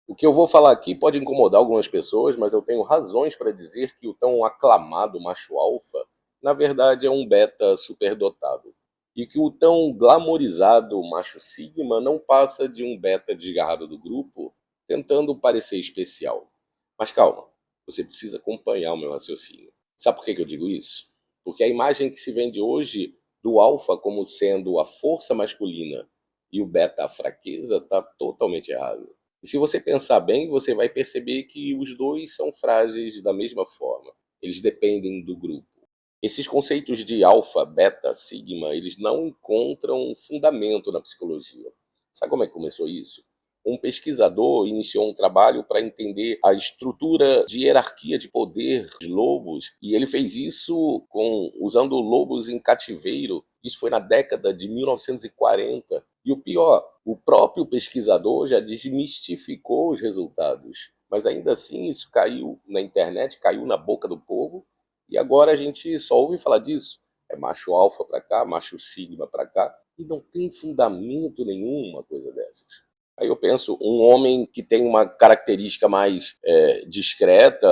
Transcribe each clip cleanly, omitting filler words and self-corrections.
O que eu vou falar aqui pode incomodar algumas pessoas, mas eu tenho razões para dizer que o tão aclamado macho alfa, na verdade, é um beta superdotado. E que o tão glamorizado macho sigma não passa de um beta desgarrado do grupo, tentando parecer especial. Mas calma, você precisa acompanhar o meu raciocínio. Sabe por que eu digo isso? Porque a imagem que se vende hoje do alfa como sendo a força masculina e o beta a fraqueza está totalmente errada. E se você pensar bem, você vai perceber que os dois são frágeis da mesma forma. Eles dependem do grupo. Esses conceitos de alfa, beta, sigma, eles não encontram fundamento na psicologia. Sabe como é que começou isso? Um pesquisador iniciou um trabalho para entender a estrutura de hierarquia de poder de lobos, e ele fez isso usando lobos em cativeiro. Isso foi na década de 1940. E o pior, o próprio pesquisador já desmistificou os resultados. Mas ainda assim, isso caiu na internet, caiu na boca do povo, e agora a gente só ouve falar disso. É macho alfa para cá, macho sigma para cá, e não tem fundamento nenhum uma coisa dessas. Aí eu penso, um homem que tem uma característica mais discreta,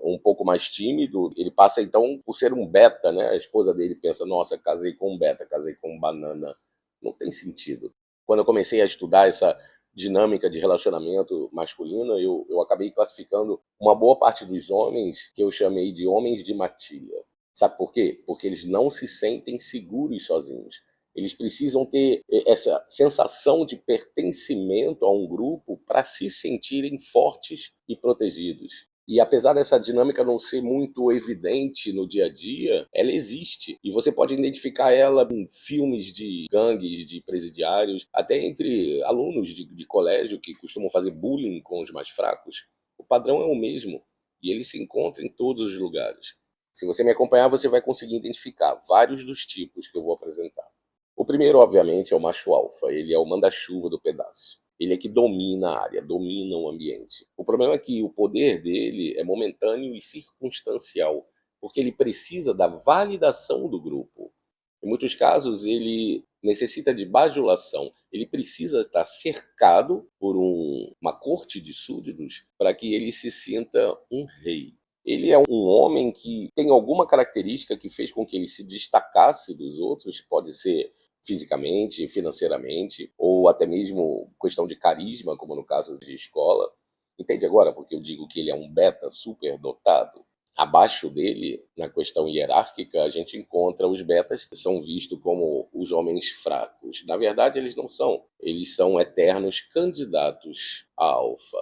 um pouco mais tímido, ele passa então por ser um beta, né? A esposa dele pensa, nossa, casei com um beta, casei com um banana. Não tem sentido. Quando eu comecei a estudar essa dinâmica de relacionamento masculino, eu acabei classificando uma boa parte dos homens que eu chamei de homens de matilha. Sabe por quê? Porque eles não se sentem seguros sozinhos. Eles precisam ter essa sensação de pertencimento a um grupo para se sentirem fortes e protegidos. E apesar dessa dinâmica não ser muito evidente no dia a dia, ela existe. E você pode identificar ela em filmes de gangues, de presidiários, até entre alunos de colégio que costumam fazer bullying com os mais fracos. O padrão é o mesmo. E ele se encontra em todos os lugares. Se você me acompanhar, você vai conseguir identificar vários dos tipos que eu vou apresentar. O primeiro, obviamente, é o macho alfa. Ele é o manda-chuva do pedaço. Ele é que domina a área, domina o ambiente. O problema é que o poder dele é momentâneo e circunstancial, porque ele precisa da validação do grupo. Em muitos casos, ele necessita de bajulação. Ele precisa estar cercado por uma corte de súditos para que ele se sinta um rei. Ele é um homem que tem alguma característica que fez com que ele se destacasse dos outros, pode ser fisicamente, financeiramente, ou até mesmo questão de carisma, como no caso de escola. Entende agora porque eu digo que ele é um beta superdotado? Abaixo dele, na questão hierárquica, a gente encontra os betas que são vistos como os homens fracos. Na verdade, eles não são. Eles são eternos candidatos a alfa.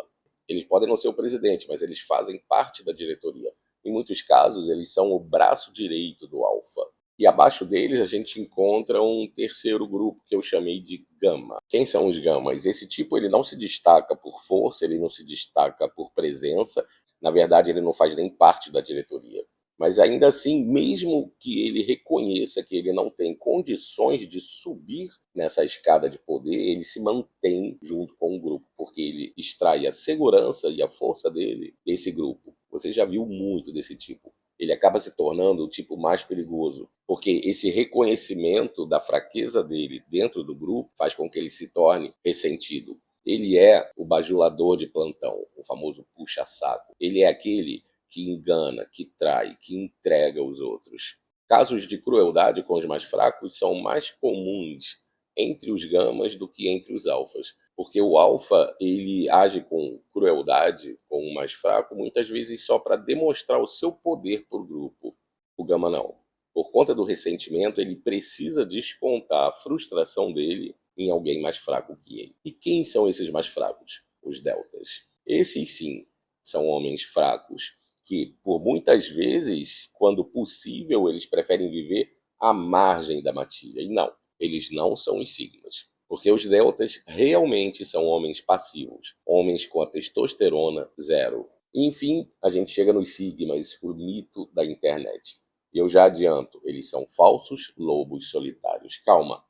Eles podem não ser o presidente, mas eles fazem parte da diretoria. Em muitos casos, eles são o braço direito do alfa. E abaixo deles a gente encontra um terceiro grupo que eu chamei de gama. Quem são os gamas? Esse tipo ele não se destaca por força, ele não se destaca por presença. Na verdade, ele não faz nem parte da diretoria. Mas ainda assim, mesmo que ele reconheça que ele não tem condições de subir nessa escada de poder, ele se mantém junto com o grupo, porque ele extrai a segurança e a força dele desse grupo. Você já viu muito desse tipo. Ele acaba se tornando o tipo mais perigoso, porque esse reconhecimento da fraqueza dele dentro do grupo faz com que ele se torne ressentido. Ele é o bajulador de plantão, o famoso puxa-saco. Ele é aquele que engana, que trai, que entrega os outros. Casos de crueldade com os mais fracos são mais comuns entre os gamas do que entre os alfas, porque o alfa ele age com crueldade com o mais fraco muitas vezes só para demonstrar o seu poder para o grupo. O gama não. Por conta do ressentimento, ele precisa descontar a frustração dele em alguém mais fraco que ele. E quem são esses mais fracos? Os deltas. Esses sim são homens fracos que, por muitas vezes, quando possível, eles preferem viver à margem da matilha. E não, eles não são os sigmas. Porque os deltas realmente são homens passivos, homens com a testosterona zero. E, enfim, a gente chega nos sigmas, o mito da internet. E eu já adianto, eles são falsos lobos solitários. Calma,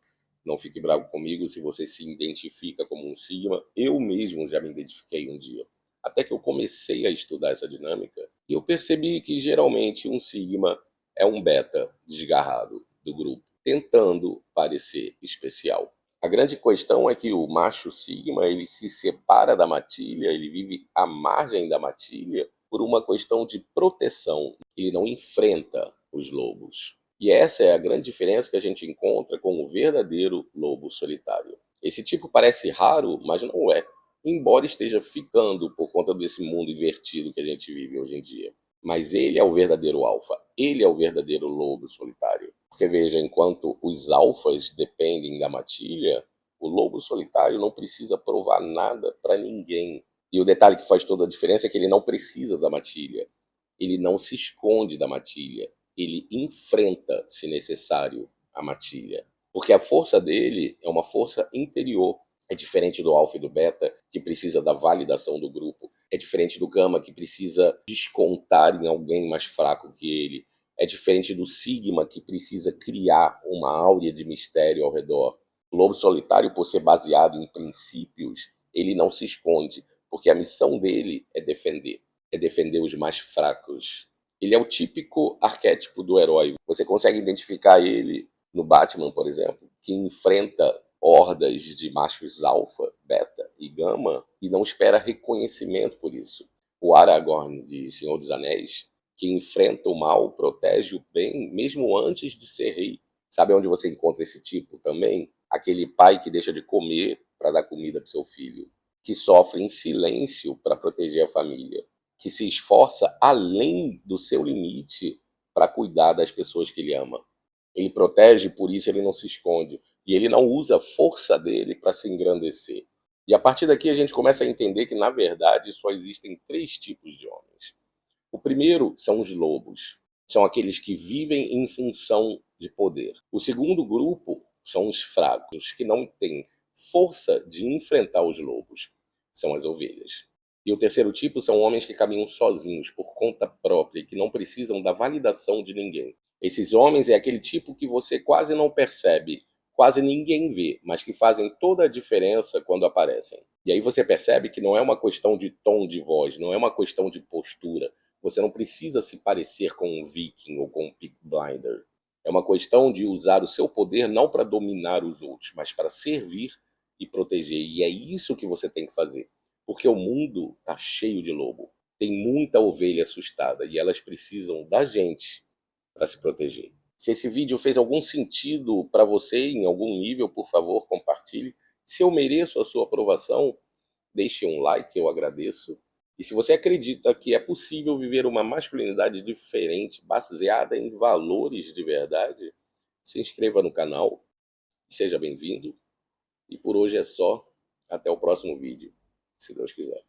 não fique bravo comigo se você se identifica como um sigma. Eu mesmo já me identifiquei um dia. Até que eu comecei a estudar essa dinâmica e eu percebi que geralmente um sigma é um beta desgarrado do grupo, tentando parecer especial. A grande questão é que o macho sigma, ele se separa da matilha, ele vive à margem da matilha por uma questão de proteção. Ele não enfrenta os lobos. E essa é a grande diferença que a gente encontra com o verdadeiro lobo solitário. Esse tipo parece raro, mas não é. Embora esteja ficando por conta desse mundo invertido que a gente vive hoje em dia. Mas ele é o verdadeiro alfa. Ele é o verdadeiro lobo solitário. Porque veja, enquanto os alfas dependem da matilha, o lobo solitário não precisa provar nada para ninguém. E o detalhe que faz toda a diferença é que ele não precisa da matilha. Ele não se esconde da matilha. Ele enfrenta, se necessário, a matilha. Porque a força dele é uma força interior. É diferente do alfa e do beta, que precisa da validação do grupo. É diferente do gama, que precisa descontar em alguém mais fraco que ele. É diferente do sigma, que precisa criar uma áurea de mistério ao redor. O lobo solitário, por ser baseado em princípios, ele não se esconde, porque a missão dele é defender os mais fracos. Ele é o típico arquétipo do herói. Você consegue identificar ele no Batman, por exemplo, que enfrenta hordas de machos alfa, beta e gama e não espera reconhecimento por isso. O Aragorn de Senhor dos Anéis, que enfrenta o mal, protege o bem, mesmo antes de ser rei. Sabe onde você encontra esse tipo também? Aquele pai que deixa de comer para dar comida para seu filho, que sofre em silêncio para proteger a família, que se esforça além do seu limite para cuidar das pessoas que ele ama. Ele protege, por isso ele não se esconde. E ele não usa a força dele para se engrandecer. E a partir daqui a gente começa a entender que, na verdade, só existem três tipos de homens. O primeiro são os lobos. São aqueles que vivem em função de poder. O segundo grupo são os fracos, que não têm força de enfrentar os lobos. São as ovelhas. E o terceiro tipo são homens que caminham sozinhos, por conta própria, e que não precisam da validação de ninguém. Esses homens é aquele tipo que você quase não percebe, quase ninguém vê, mas que fazem toda a diferença quando aparecem. E aí você percebe que não é uma questão de tom de voz, não é uma questão de postura. Você não precisa se parecer com um viking ou com um peak blinder. É uma questão de usar o seu poder não para dominar os outros, mas para servir e proteger. E é isso que você tem que fazer. Porque o mundo está cheio de lobo. Tem muita ovelha assustada e elas precisam da gente para se proteger. Se esse vídeo fez algum sentido para você em algum nível, por favor, compartilhe. Se eu mereço a sua aprovação, deixe um like, eu agradeço. E se você acredita que é possível viver uma masculinidade diferente, baseada em valores de verdade, se inscreva no canal, seja bem-vindo. E por hoje é só. Até o próximo vídeo, se Deus quiser.